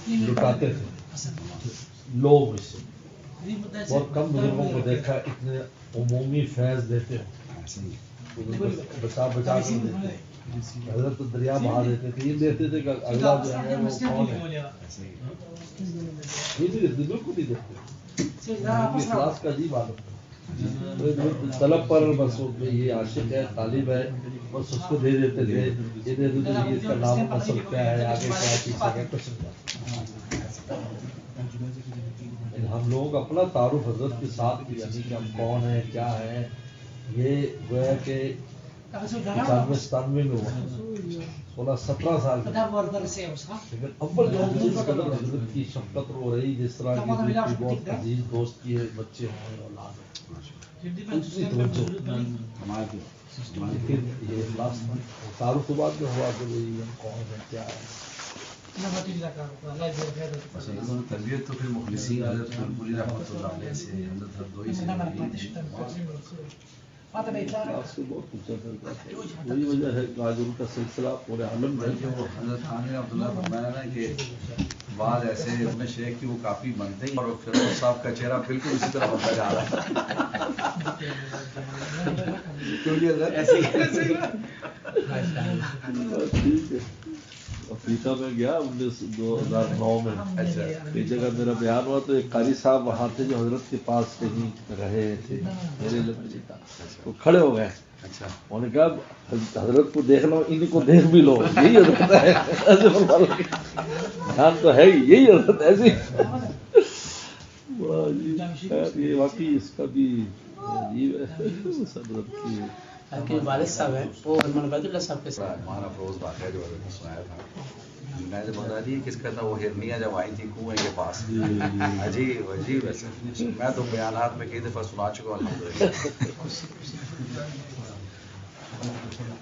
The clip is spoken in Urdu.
لٹاتے تھے لوگ اس سے بہت کم بزرگوں کو دیکھا اتنے عمومی فیض دیتے ہو بچا بچا کے دیتے حضرت دریا بہا دیتے تھے یہ دیتے تھے کہ اگلا جو ہے وہ کون ہے یہ نہیں دیتے بالکل نہیں دیتے اخلاص کا عجیب عالم ہے طلب پر بس یہ عاشق ہے طالب ہے بس اس کو دے دیتے تھے یہ دے دیتے تھے اس کا نام نسل کیا ہے آگے کیا ہے پیچھے کیا کچھ نہیں ہم لوگوں کا اپنا تعارف حضرت کے ساتھ بھی یعنی کہ ہم کون ہیں کیا ہیں یہ گویا کہ 95-97 میں ہوا 16-17 سال لیکن اول جو جس قدر حضرت کی شفقت رو رہی جس طرح کی بہت عزیز دوست کی بچے ہوں اولاد ہیں لیکن یہ اخلاص تعارف کے بعد جو ہوا کہ بھائی ہم کون ہیں کیا ہے تربیت تو پھر مخلصین حضرت پوری رحمۃ اللہ علیہ سے حضرت ہردوئی سے بہت کچھ وہی وجہ ہے کہ آج ان کا سلسلہ پورے عالم میں جو حضرت خان عبداللہ فرمایا نا کہ بعض ایسے اپنے شیخ کی وہ کافی بنتے ہیں اور فیروز صاحب کا چہرہ بالکل اسی طرح ہوتا جا رہا ہے کیونکہ حضرت ایسے افریقہ میں گیا 2009 میں ایک جگہ میرا بیان ہوا تو ایک قاری صاحب وہاں تھے جو حضرت کے پاس کہیں رہے تھے میرے لمبے کا وہ کھڑے ہو گئے انہوں نے کہا حضرت کو دیکھ لو ان کو دیکھ بھی لو یہی حضرت ہے دھیان تو ہے یہی حضرت ایسی یہ واقعی اس کا بھی عجیب ہے حضرت کی کہ والد صاحب ہیں وہ عبید اللہ صاحب کے ساتھ ہمارا فروز واقعہ جو حضرت نے سنایا تھا میں نے بتا دی کس کا تھا وہ ہرنیاں جب آئی تھی کنویں کے پاس عجیب عجیب ایسے میں تو بیانات میں کئی دفعہ سنا چکا ہوں الحمدللہ